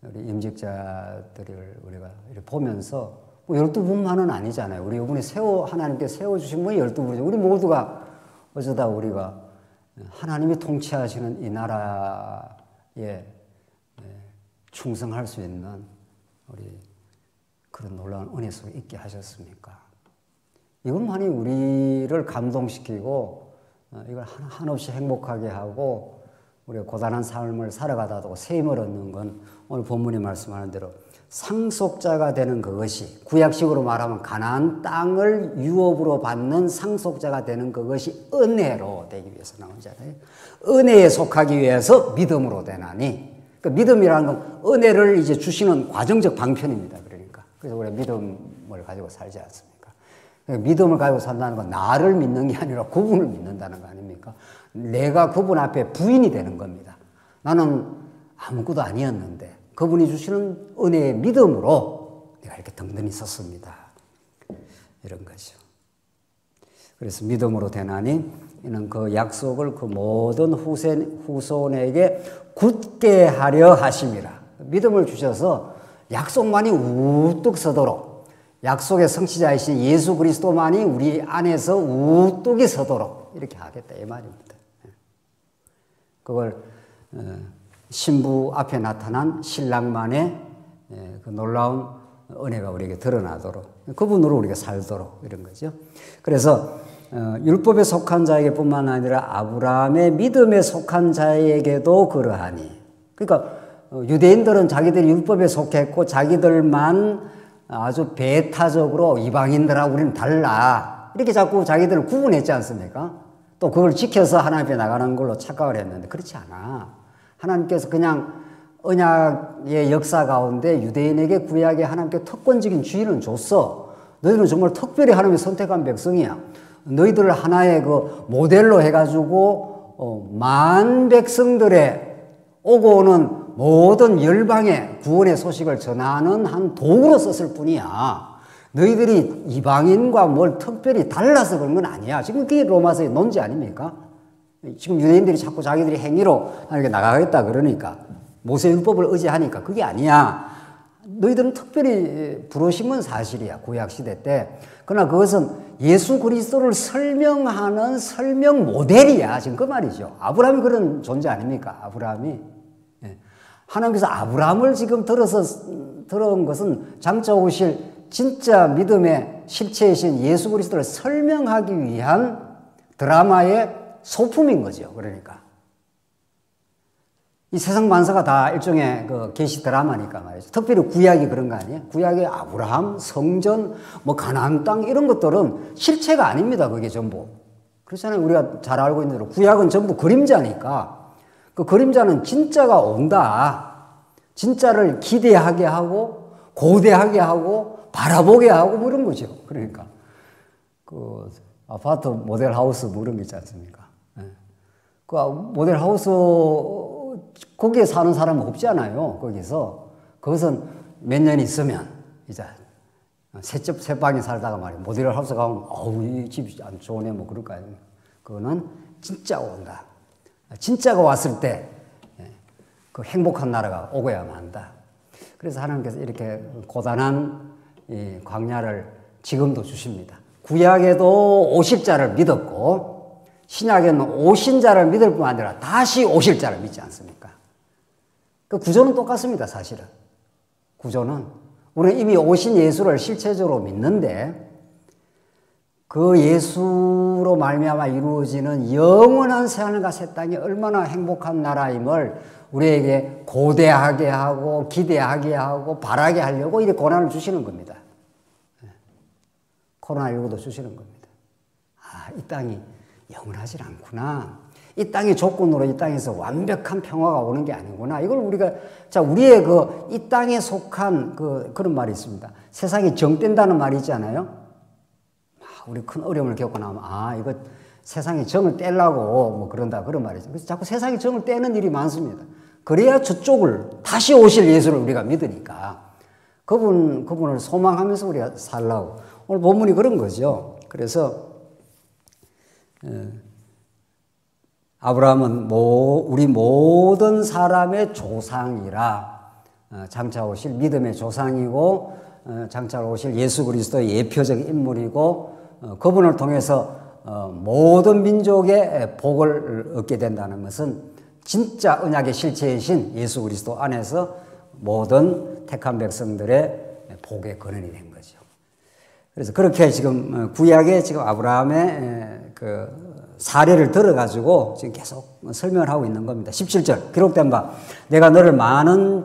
우리 임직자들을 우리가 이렇게 보면서 뭐 12분만은 아니잖아요. 우리 이번에 하나님께 세워주신 분이 12분이죠. 우리 모두가 어쩌다 우리가 하나님이 통치하시는 이 나라에 충성할 수 있는 우리 그런 놀라운 은혜 속에 있게 하셨습니까? 이것만이 우리를 감동시키고 이걸 한없이 행복하게 하고 우리가 고단한 삶을 살아가다도 세임을 얻는 건 오늘 본문이 말씀하는 대로 상속자가 되는 그것이 구약식으로 말하면 가나안 땅을 유업으로 받는 상속자가 되는 그것이 은혜로 되기 위해서 나오잖아요. 은혜에 속하기 위해서 믿음으로 되나니 그 믿음이라는 건 은혜를 이제 주시는 과정적 방편입니다. 그러니까 그래서 우리가 믿음을 가지고 살지 않습니까? 믿음을 가지고 산다는 건 나를 믿는 게 아니라 그분을 믿는다는 거 아닙니까? 내가 그분 앞에 부인이 되는 겁니다. 나는 아무것도 아니었는데 그분이 주시는 은혜의 믿음으로 내가 이렇게 든든히 섰습니다. 이런 거죠. 그래서 믿음으로 되나니 이는 그 약속을 그 모든 후손에게 굳게 하려 하심이라. 믿음을 주셔서 약속만이 우뚝 서도록 약속의 성취자이신 예수 그리스도만이 우리 안에서 우뚝이 서도록 이렇게 하겠다 이 말입니다. 그걸 신부 앞에 나타난 신랑만의 그 놀라운 은혜가 우리에게 드러나도록 그분으로 우리가 살도록 이런 거죠. 그래서 율법에 속한 자에게 뿐만 아니라 아브라함의 믿음에 속한 자에게도 그러하니 그러니까 유대인들은 자기들이 율법에 속했고 자기들만 아주 배타적으로 이방인들하고 우리는 달라 이렇게 자꾸 자기들을 구분했지 않습니까? 또 그걸 지켜서 하나님 앞에 나가는 걸로 착각을 했는데 그렇지 않아. 하나님께서 그냥 언약의 역사 가운데 유대인에게 구약에 하나님께 특권적인 주의는 줬어. 너희들은 정말 특별히 하나님이 선택한 백성이야. 너희들을 하나의 그 모델로 해가지고 만 백성들의 오고 오는 모든 열방의 구원의 소식을 전하는 한 도구로 썼을 뿐이야. 너희들이 이방인과 뭘 특별히 달라서 그런 건 아니야. 지금 그게 로마서의 논지 아닙니까? 지금 유대인들이 자꾸 자기들이 행위로 하나님께 나가겠다 그러니까 모세 율법을 의지하니까 그게 아니야. 너희들은 특별히 부르심은 사실이야. 구약 시대 때. 그러나 그것은 예수 그리스도를 설명하는 설명 모델이야. 지금 그 말이죠. 아브라함이 그런 존재 아닙니까? 아브라함이. 하나님께서 아브라함을 지금 들어온 것은 장차 오실 진짜 믿음의 실체이신 예수 그리스도를 설명하기 위한 드라마의 소품인 거죠. 그러니까 이 세상 만사가 다 일종의 그 계시 드라마니까 말이죠. 특별히 구약이 그런 거 아니에요? 구약의 아브라함, 성전, 뭐 가나안 땅 이런 것들은 실체가 아닙니다. 그게 전부. 그렇잖아요. 우리가 잘 알고 있는 대로 구약은 전부 그림자니까 그 그림자는 진짜가 온다. 진짜를 기대하게 하고 고대하게 하고 바라보게 하고 뭐 이런 거죠. 그러니까 그 아파트 모델 하우스 뭐 이런 거 있지 않습니까? 그 모델 하우스 거기에 사는 사람은 없잖아요. 거기서 그것은 몇 년 있으면 이제 새 방에 살다가 말이야 모델 하우스 가면 어우 이 집이 안 좋네 뭐 그럴 거 아닙니까? 그거는 진짜 온다. 진짜가 왔을 때 그 행복한 나라가 오고야만 한다. 그래서 하나님께서 이렇게 고단한 이 광야를 지금도 주십니다. 구약에도 오실 자를 믿었고 신약에는 오신 자를 믿을 뿐 아니라 다시 오실 자를 믿지 않습니까? 그 구조는 똑같습니다. 사실은. 구조는 우리는 이미 오신 예수를 실체적으로 믿는데 그 예수로 말미암아 이루어지는 영원한 새하늘과 새 땅이 얼마나 행복한 나라임을 우리에게 고대하게 하고 기대하게 하고 바라게 하려고 이렇게 고난을 주시는 겁니다. 코로나19도 주시는 겁니다. 아, 이 땅이 영원하지 않구나. 이 땅의 조건으로 이 땅에서 완벽한 평화가 오는 게 아니구나. 이걸 우리가, 자, 우리의 이 땅에 속한 그런 말이 있습니다. 세상이 정된다는 말이 있잖아요. 우리 큰 어려움을 겪고 나면, 이거 세상에 정을 떼려고 뭐 그런다. 그런 말이죠. 그래서 자꾸 세상에 정을 떼는 일이 많습니다. 그래야 저쪽을 다시 오실 예수를 우리가 믿으니까. 그분을 소망하면서 우리가 살라고. 오늘 본문이 그런 거죠. 그래서, 아브라함은 우리 모든 사람의 조상이라 장차 오실 믿음의 조상이고 장차 오실 예수 그리스도의 예표적 인물이고 그분을 통해서 모든 민족의 복을 얻게 된다는 것은 진짜 언약의 실체이신 예수 그리스도 안에서 모든 택한 백성들의 복의 근원이 된 거죠. 그래서 그렇게 지금 구약에 지금 아브라함의 사례를 들어가지고 지금 계속 설명을 하고 있는 겁니다. 17절 기록된 바 내가 너를 많은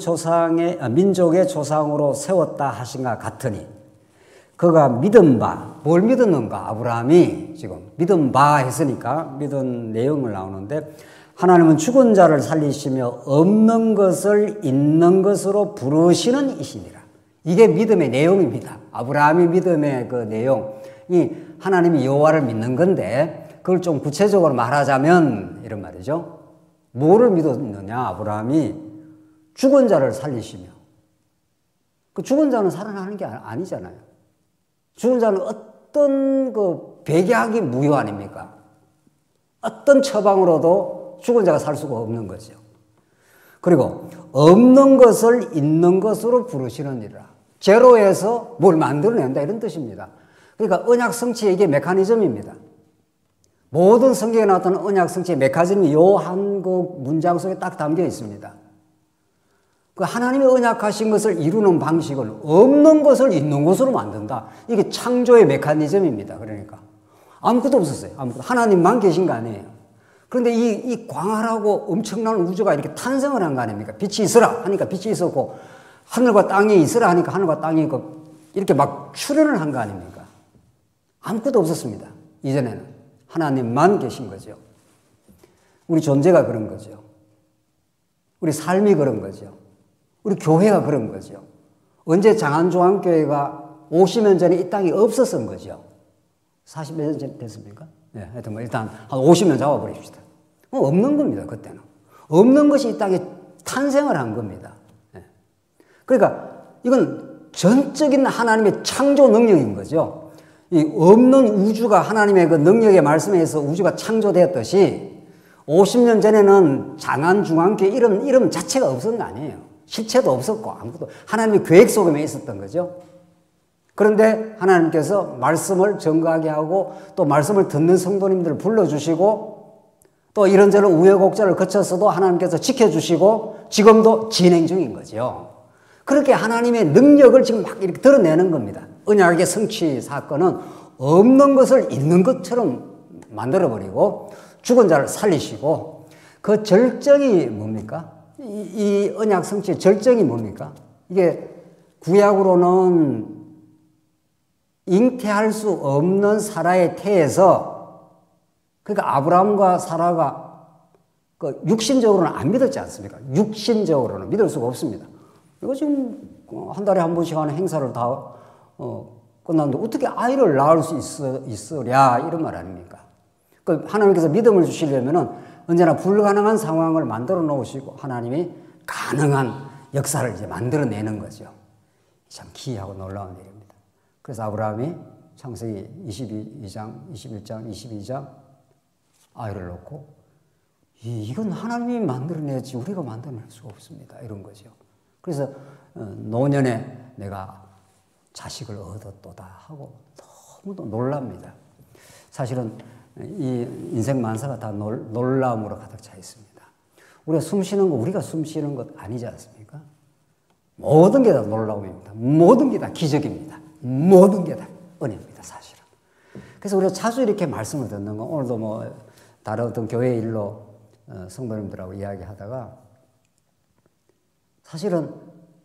민족의 조상으로 세웠다 하신가 같으니 그가 믿은 바, 뭘 믿었는가? 아브라함이 지금 믿은 바 했으니까 믿은 내용을 나오는데 하나님은 죽은 자를 살리시며 없는 것을 있는 것으로 부르시는 이시니라. 이게 믿음의 내용입니다. 아브라함이 믿음의 그 내용이 하나님이 여호와를 믿는 건데 그걸 좀 구체적으로 말하자면 이런 말이죠. 뭐를 믿었느냐? 아브라함이 죽은 자를 살리시며 그 죽은 자는 살아나는 게 아니잖아요. 죽은 자는 어떤 백약이 무효 아닙니까? 어떤 처방으로도 죽은 자가 살 수가 없는 거죠. 그리고 없는 것을 있는 것으로 부르시느니라. 제로에서 뭘 만들어낸다 이런 뜻입니다. 그러니까 언약 성취의 이게 메커니즘입니다. 모든 성경에 나타나는 언약 성취의 메커니즘이 요 한 문장 속에 딱 담겨 있습니다. 그 하나님이 언약하신 것을 이루는 방식은 없는 것을 있는 것으로 만든다. 이게 창조의 메커니즘입니다. 그러니까 아무것도 없었어요. 하나님만 계신 거 아니에요. 그런데 이 광활하고 엄청난 우주가 이렇게 탄생을 한 거 아닙니까? 빛이 있으라 하니까 빛이 있었고 하늘과 땅이 있으라 하니까 하늘과 땅이 있고 이렇게 막 출현을 한 거 아닙니까? 아무것도 없었습니다. 이전에는 하나님만 계신 거죠. 우리 존재가 그런 거죠. 우리 삶이 그런 거죠. 우리 교회가 그런 거죠. 언제 장안중앙교회가 50년 전에 이 땅이 없었던 거죠. 40몇 년 됐습니까? 네, 하여튼 일단 한 50년 잡아버립시다. 없는 겁니다, 그때는. 없는 것이 이 땅에 탄생을 한 겁니다. 네. 그러니까 이건 전적인 하나님의 창조 능력인 거죠. 이 없는 우주가 하나님의 그 능력의 말씀에 의해서 우주가 창조되었듯이 50년 전에는 장안중앙교회 이름 자체가 없었던 거 아니에요. 실체도 없었고 아무것도 하나님의 계획 속에 있었던 거죠. 그런데 하나님께서 말씀을 증거하게 하고 또 말씀을 듣는 성도님들을 불러주시고 또 이런저런 우여곡절을 거쳐서도 하나님께서 지켜주시고 지금도 진행 중인 거죠. 그렇게 하나님의 능력을 지금 막 이렇게 드러내는 겁니다. 언약의 성취 사건은 없는 것을 있는 것처럼 만들어버리고 죽은 자를 살리시고 그 절정이 뭡니까? 이 언약 성취의 절정이 뭡니까? 이게 구약으로는 잉태할 수 없는 사라의 태에서 그러니까 아브라함과 사라가 육신적으로는 안 믿었지 않습니까? 육신적으로는 믿을 수가 없습니다. 이거 지금 한 달에 한 번씩 하는 행사를 다 끝났는데 어떻게 아이를 낳을 수 있으랴 이런 말 아닙니까? 하나님께서 믿음을 주시려면은 언제나 불가능한 상황을 만들어 놓으시고 하나님이 가능한 역사를 이제 만들어내는 거죠. 참 기이하고 놀라운 일입니다. 그래서 아브라함이 창세기 22장, 21장, 22장 아이를 놓고 이건 하나님이 만들어내지 우리가 만들어낼 수가 없습니다. 이런 거죠. 그래서 노년에 내가 자식을 얻었도다 하고 너무도 놀랍니다. 사실은 이 인생 만사가 다 놀라움으로 가득 차 있습니다. 우리가 숨 쉬는 거 우리가 숨 쉬는 것 아니지 않습니까? 모든 게 다 놀라움입니다. 모든 게 다 기적입니다. 모든 게 다 은혜입니다. 사실은. 그래서 우리가 자주 이렇게 말씀을 듣는 거 오늘도 뭐 다른 어떤 교회 일로 성도님들하고 이야기하다가 사실은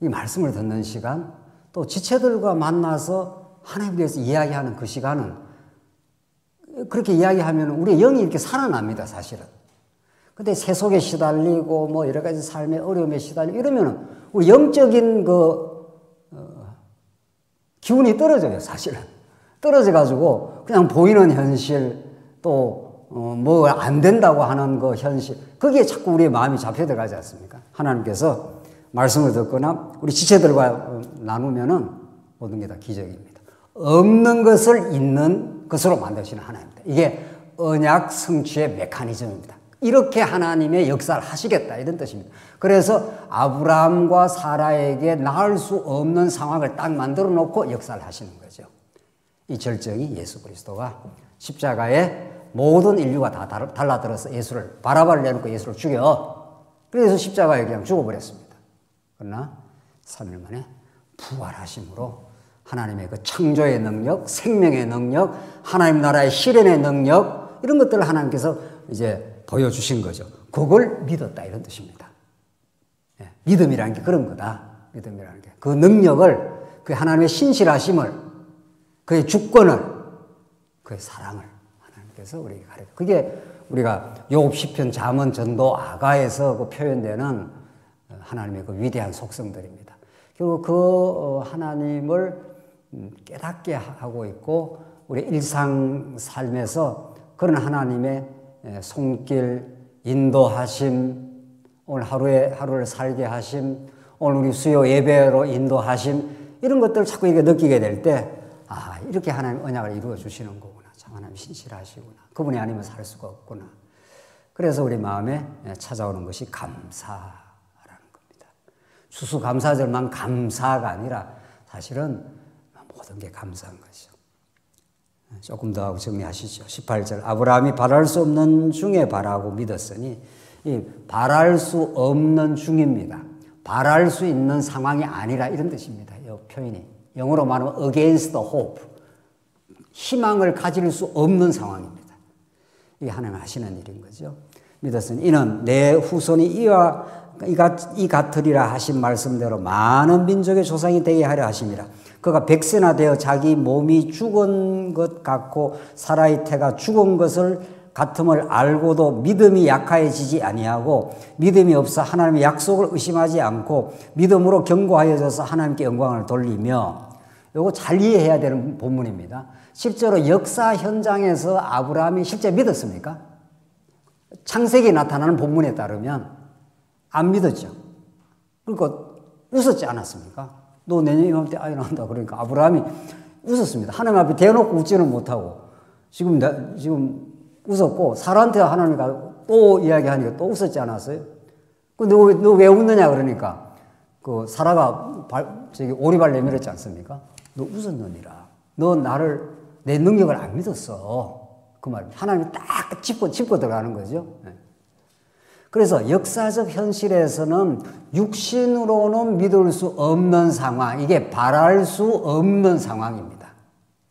이 말씀을 듣는 시간 또 지체들과 만나서 하나님에 대해서 이야기하는 그 시간은 그렇게 이야기하면 우리의 영이 이렇게 살아납니다. 사실은. 근데 세속에 시달리고 뭐 여러 가지 삶의 어려움에 시달리고 이러면은 우리 영적인 기운이 떨어져요, 사실은. 떨어져가지고 그냥 보이는 현실 또 뭐 안 된다고 하는 그 현실, 거기에 자꾸 우리의 마음이 잡혀 들어가지 않습니까? 하나님께서 말씀을 듣거나 우리 지체들과 나누면은 모든 게 다 기적입니다. 없는 것을 있는 것으로 만드시는 하나님입니다. 이게 언약 성취의 메커니즘입니다. 이렇게 하나님의 역사를 하시겠다 이런 뜻입니다. 그래서 아브라함과 사라에게 낳을 수 없는 상황을 딱 만들어 놓고 역사를 하시는 거죠. 이 절정이 예수 그리스도가 십자가에 모든 인류가 다 달라들어서 예수를 바라바를 내놓고 예수를 죽여. 그래서 십자가에 그냥 죽어버렸습니다. 그러나 3일 만에 부활하심으로 하나님의 그 창조의 능력, 생명의 능력, 하나님 나라의 실현의 능력 이런 것들을 하나님께서 이제 보여주신 거죠. 그걸 믿었다 이런 뜻입니다. 예, 믿음이라는 게 그런 거다. 믿음이라는 게 그 능력을, 그 하나님의 신실하심을, 그의 주권을, 그의 사랑을 하나님께서 우리에게 가르쳐. 그게 우리가 욥 시편 잠언 전도 아가에서 그 표현되는 하나님의 그 위대한 속성들입니다. 결국 그 하나님을 깨닫게 하고 있고 우리 일상 삶에서 그런 하나님의 손길, 인도하심, 오늘 하루를 살게 하심, 오늘 우리 수요 예배로 인도하심 이런 것들을 자꾸 이렇게 느끼게 될 때 이렇게 하나님 언약을 이루어 주시는 거구나. 참 하나님 신실하시구나. 그분이 아니면 살 수가 없구나. 그래서 우리 마음에 찾아오는 것이 감사라는 겁니다. 추수감사절만 감사가 아니라 사실은 모든 게 감사한 것이죠. 조금 더 하고 정리하시죠. 18절 아브라함이 바랄 수 없는 중에 바라고 믿었으니 이 바랄 수 없는 중입니다. 바랄 수 있는 상황이 아니라 이런 뜻입니다. 이 표현이 영어로 말하면 against the hope, 희망을 가질 수 없는 상황입니다. 이게 하나님 하시는 일인 거죠. 믿었으니 이는 내 후손이 이 같으리라 하신 말씀대로 많은 민족의 조상이 되게 하려 하심이라. 그가 백세나 되어 자기 몸이 죽은 것 같고 사라의 태가 죽은 것을 같음을 알고도 믿음이 약해지지 아니하고 믿음이 없어 하나님의 약속을 의심하지 않고 믿음으로 견고하여져서 하나님께 영광을 돌리며. 이거 잘 이해해야 되는 본문입니다. 실제로 역사 현장에서 아브라함이 실제 믿었습니까? 창세기에 나타나는 본문에 따르면 안 믿었죠. 그러니까 웃었지 않았습니까? 너 내년 이맘때 아이 낳는다 그러니까 아브라함이 웃었습니다. 하나님 앞에 대놓고 웃지는 못하고 지금 웃었고 사라한테 하나님이 또 이야기하니까 또 웃었지 않았어요? 너 왜 웃느냐 그러니까 그 사라가 오리발 내밀었지 않습니까? 너 웃었느니라. 너 내 능력을 안 믿었어. 그 말. 하나님이 딱 짚고 들어가는 거죠. 그래서 역사적 현실에서는 육신으로는 믿을 수 없는 상황, 이게 바랄 수 없는 상황입니다.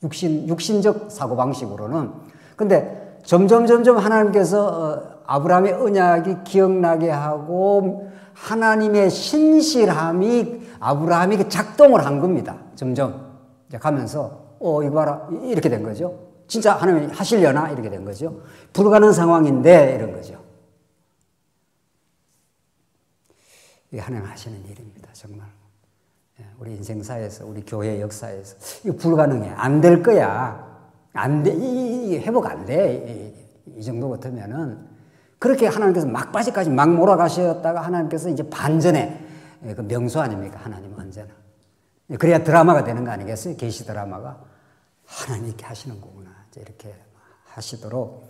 육신적 사고방식으로는. 근데 점점 이제서 아브라함의 언약이 기억나게 하고 하나님의 신실함이 아브라함에게 작동을 한 겁니다. 점점 이제 가면서 이거 봐라 이렇게 된 거죠. 진짜 하나님이 하시려나 이렇게 된 거죠. 불가능한 상황인데 이런 거죠. 이게 하나님 하시는 일입니다. 정말 우리 인생사에서 우리 교회 역사에서 이거 불가능해. 안 될 거야. 안 돼. 이게 회복 안 돼. 이 정도 같으면은 그렇게 하나님께서 막바지까지 막 몰아가셨다가 하나님께서 이제 반전의 그 명수 아닙니까? 하나님은 언제나. 그래야 드라마가 되는 거 아니겠어요? 계시 드라마가. 하나님 이렇게 하시는 거구나. 이렇게 하시도록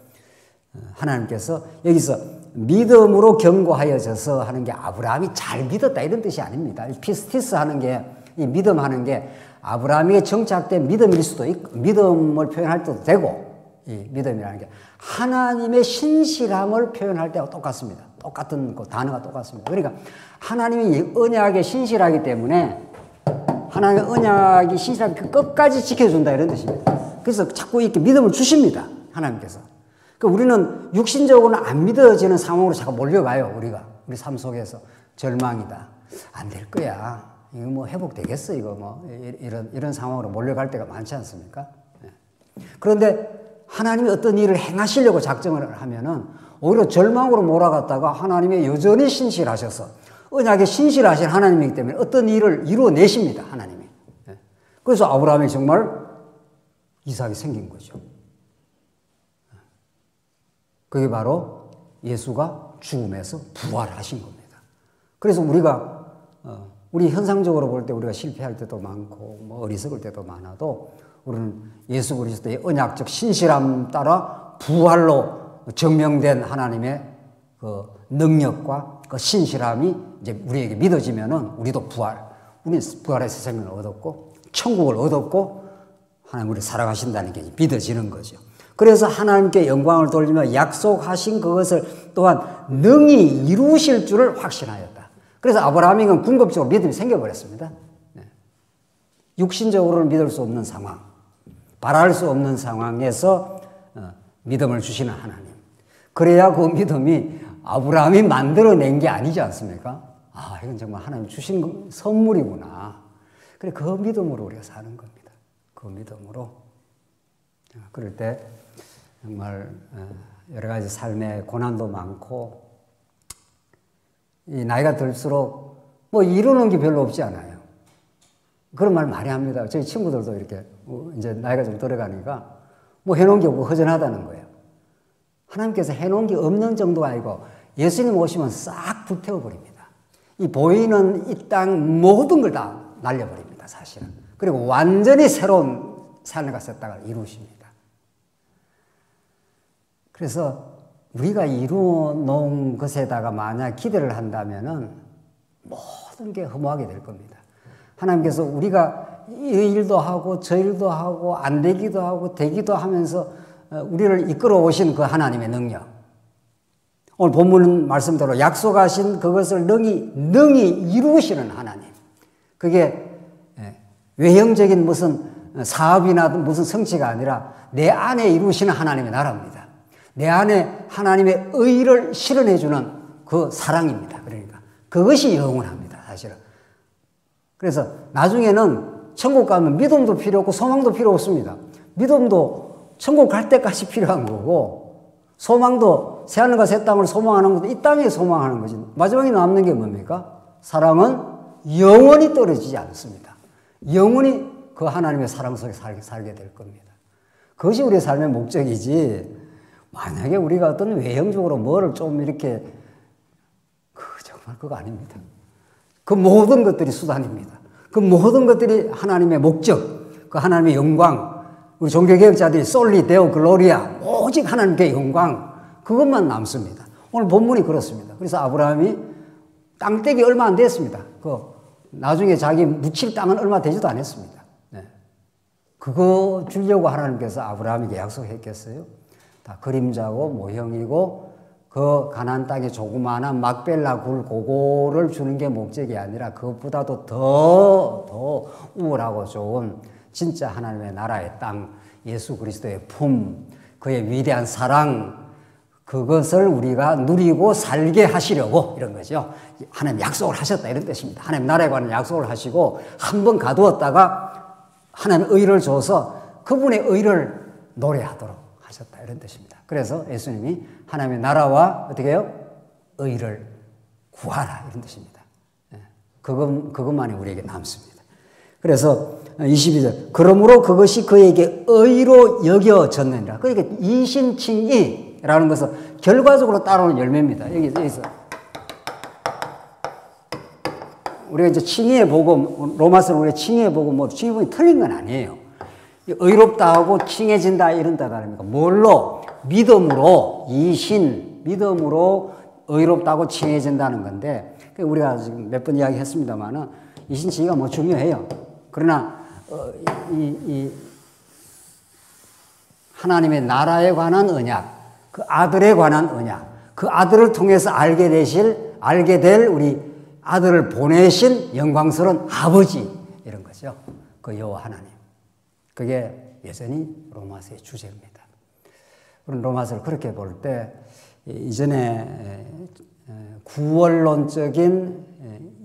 하나님께서 여기서 믿음으로 견고하여져서 하는 게 아브라함이 잘 믿었다 이런 뜻이 아닙니다. 피스티스 하는 게, 이 믿음 하는 게 아브라함에게 정착된 믿음일 수도 있고, 믿음을 표현할 때도 되고, 이 믿음이라는 게 하나님의 신실함을 표현할 때와 똑같습니다. 똑같은 그 단어가 똑같습니다. 그러니까 하나님이 언약에 신실하기 때문에 하나님의 언약이 신실하게 끝까지 지켜준다 이런 뜻입니다. 그래서 자꾸 이렇게 믿음을 주십니다. 하나님께서. 그러니까 우리는 육신적으로는 안 믿어지는 상황으로 자꾸 몰려가요. 우리 삶 속에서 절망이다. 안 될 거야. 이거 뭐 회복되겠어. 이거 뭐 이런 상황으로 몰려갈 때가 많지 않습니까? 그런데 하나님이 어떤 일을 행하시려고 작정을 하면은 오히려 절망으로 몰아갔다가 하나님의 여전히 신실하셔서 언약에 신실하신 하나님이기 때문에 어떤 일을 이루어내십니다. 하나님이. 그래서 아브라함이 정말 이삭이 생긴 거죠. 그게 바로 예수가 죽음에서 부활하신 겁니다. 그래서 우리 현상적으로 볼 때 우리가 실패할 때도 많고 뭐 어리석을 때도 많아도 우리는 예수 그리스도의 언약적 신실함 따라 부활로 증명된 하나님의 그 능력과 그 신실함이 이제 우리에게 믿어지면은 우리도 우리는 부활의 세상을 얻었고 천국을 얻었고 하나님 우리를 사랑하신다는 게 믿어지는 거죠. 그래서 하나님께 영광을 돌리며 약속하신 그것을 또한 능히 이루실 줄을 확신하였다. 그래서 아브라함에게는 궁극적으로 믿음이 생겨버렸습니다. 육신적으로는 믿을 수 없는 상황, 바랄 수 없는 상황에서 믿음을 주시는 하나님. 그래야 그 믿음이 아브라함이 만들어낸 게 아니지 않습니까? 아, 이건 정말 하나님 주신 선물이구나. 그래, 그 믿음으로 우리가 사는 겁니다. 그 믿음으로. 그럴 때 정말 여러 가지 삶의 고난도 많고 이 나이가 들수록 뭐 이루는 게 별로 없지 않아요. 그런 말 많이 합니다. 저희 친구들도 이렇게 이제 나이가 좀 들어가니까 뭐 해놓은 게 없고 허전하다는 거예요. 하나님께서 해놓은 게 없는 정도가 아니고 예수님 오시면 싹 불태워버립니다. 이 보이는 이 땅 모든 걸 다 날려버립니다. 사실은. 그리고 완전히 새로운 삶과 새 땅을 이루십니다. 그래서 우리가 이루어 놓은 것에다가 만약 기대를 한다면은 모든 게 허무하게 될 겁니다. 하나님께서 우리가 이 일도 하고 저 일도 하고 안 되기도 하고 되기도 하면서 우리를 이끌어 오신 그 하나님의 능력. 오늘 본문 말씀대로 약속하신 그것을 능히 이루시는 하나님. 그게 외형적인 무슨 사업이나 무슨 성취가 아니라 내 안에 이루시는 하나님의 나라입니다. 내 안에 하나님의 의를 실현해주는 그 사랑입니다. 그러니까 그것이 영원합니다. 사실은. 그래서 나중에는 천국 가면 믿음도 필요 없고 소망도 필요 없습니다. 믿음도 천국 갈 때까지 필요한 거고 소망도 새하늘과 새 땅을 소망하는 것도 이 땅에 소망하는 거지. 마지막에 남는 게 뭡니까? 사랑은 영원히 떨어지지 않습니다. 영원히 그 하나님의 사랑 속에 살게 될 겁니다. 그것이 우리의 삶의 목적이지. 만약에 우리가 어떤 외형적으로 뭐를 좀 이렇게 정말 그거 아닙니다. 그 모든 것들이 수단입니다. 그 모든 것들이 하나님의 목적, 그 하나님의 영광, 우리 종교개혁자들이 솔리 데오 글로리아, 오직 하나님께 영광, 그것만 남습니다. 오늘 본문이 그렇습니다. 그래서 아브라함이 땅떼기 얼마 안 됐습니다. 나중에 자기 묻힐 땅은 얼마 되지도 않았습니다. 그거 주려고 하나님께서 아브라함에게 약속했겠어요? 다 그림자고 모형이고 그 가나안 땅에 조그마한 막벨라 굴 그거를 주는 게 목적이 아니라 그것보다도 더 우월하고 좋은 진짜 하나님의 나라의 땅, 예수 그리스도의 품, 그의 위대한 사랑, 그것을 우리가 누리고 살게 하시려고 이런 거죠. 하나님 약속을 하셨다 이런 뜻입니다. 하나님 나라에 관한 약속을 하시고 한 번 가두었다가 하나님 의를 줘서 그분의 의를 노래하도록 하셨다 이런 뜻입니다. 그래서 예수님이 하나님의 나라와 어떻게 해요? 의를 구하라 이런 뜻입니다. 그것만이 우리에게 남습니다. 그래서 22절 그러므로 그것이 그에게 의로 여겨졌느니라. 그러니까 이신칭의라는 것은 결과적으로 따라오는 열매입니다. 여기서 우리가 이제 칭의의 복음, 로마서는 우리가 칭의의 복음, 칭의의 복음이 틀린 건 아니에요. 의롭다 하고 칭해진다 이런 뜻 아닙니까? 뭘로? 믿음으로 믿음으로 의롭다고 칭해진다는 건데 우리가 지금 몇 번 이야기했습니다만은 이신칭의가 뭐 중요해요. 그러나 이 하나님의 나라에 관한 언약, 그 아들에 관한 언약, 그 아들을 통해서 알게 될 우리 아들을 보내신 영광스러운 아버지 이런 거죠. 그 여호와 하나님. 그게 여전히 로마서의 주제입니다. 그런 로마서를 그렇게 볼 때 이전에 구원론적인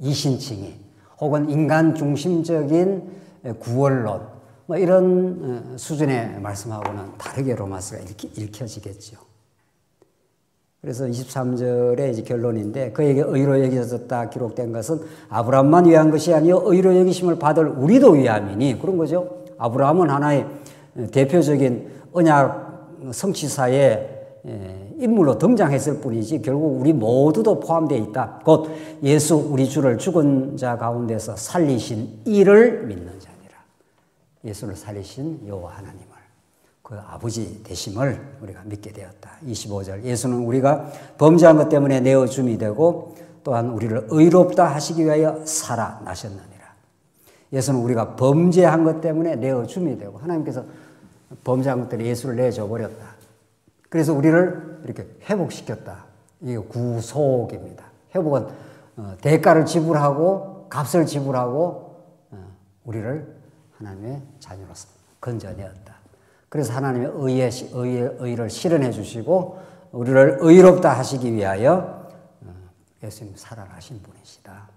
이신칭의 혹은 인간 중심적인 구원론 뭐 이런 수준의 말씀하고는 다르게 로마서가 읽혀지겠죠. 그래서 23절에 이제 결론인데 그에게 의로 여겨졌다 기록된 것은 아브라함만 위한 것이 아니요 의로 여기심을 받을 우리도 위함이니 그런 거죠. 아브라함은 하나의 대표적인 언약 성취사의 인물로 등장했을 뿐이지 결국 우리 모두도 포함되어 있다. 곧 예수 우리 주를 죽은 자 가운데서 살리신 이를 믿는 자니라. 예수를 살리신 여호와 하나님을 그 아버지 되심을 우리가 믿게 되었다. 25절 예수는 우리가 범죄한 것 때문에 내어줌이 되고 또한 우리를 의롭다 하시기 위하여 살아나셨느니라. 예수는 우리가 범죄한 것 때문에 내어줌이 되고 하나님께서 범죄한 것들이 예수를 내줘 버렸다. 그래서 우리를 이렇게 회복시켰다. 이게 구속입니다. 회복은 대가를 지불하고 값을 지불하고 우리를 하나님의 자녀로서 건져내었다. 그래서 하나님의 의를 실현해 주시고 우리를 의롭다 하시기 위하여 예수님 살아나신 분이시다.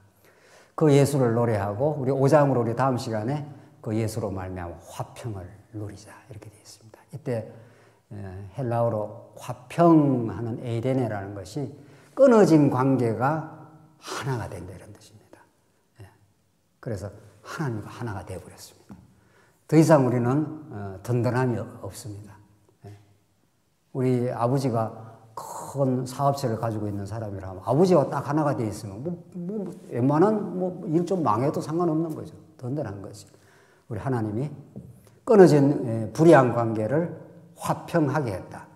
그 예수를 노래하고 우리 5장으로 우리 다음 시간에 그 예수로 말미암아 화평을 누리자 이렇게 되어 있습니다. 이때 헬라어로 화평하는 에이레네라는 것이 끊어진 관계가 하나가 된다 이런 뜻입니다. 그래서 하나님과 하나가 되어버렸습니다. 더 이상 우리는 든든함이 없습니다. 우리 아버지가 큰 사업체를 가지고 있는 사람이라면 아버지와 딱 하나가 되어 있으면 웬만한 일 좀 망해도 상관없는 거죠. 든든한 거지. 우리 하나님이 끊어진 불의한 관계를 화평하게 했다.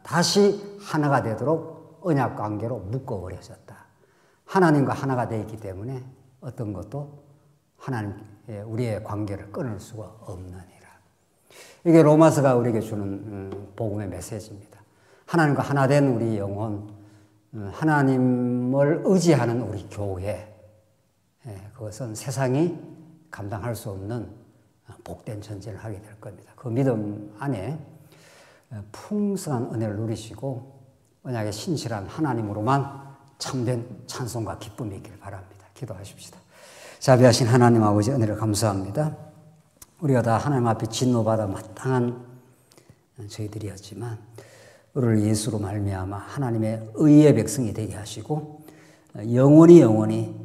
다시 하나가 되도록 언약 관계로 묶어버려졌다. 하나님과 하나가 되어 있기 때문에 어떤 것도 하나님 우리의 관계를 끊을 수가 없느니라. 이게 로마서가 우리에게 주는 복음의 메시지입니다. 하나님과 하나 된 우리 영혼, 하나님을 의지하는 우리 교회, 그것은 세상이 감당할 수 없는 복된 전쟁을 하게 될 겁니다. 그 믿음 안에 풍성한 은혜를 누리시고 언약의 신실한 하나님으로만 참된 찬송과 기쁨이 있길 바랍니다. 기도하십시다. 자비하신 하나님 아버지 은혜를 감사합니다. 우리가 다 하나님 앞에 진노받아 마땅한 저희들이었지만 우리를 예수로 말미암아 하나님의 의의 백성이 되게 하시고 영원히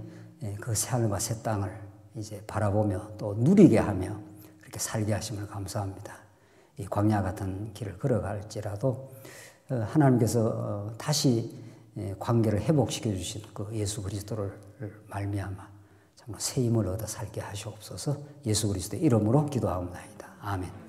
그 새하늘과 새 땅을 이제 바라보며 또 누리게 하며 그렇게 살게 하심을 감사합니다. 이 광야 같은 길을 걸어갈지라도 하나님께서 다시 관계를 회복시켜 주신 그 예수 그리스도를 말미암아 정말 새 힘을 얻어 살게 하시옵소서. 예수 그리스도의 이름으로 기도하옵나이다. 아멘.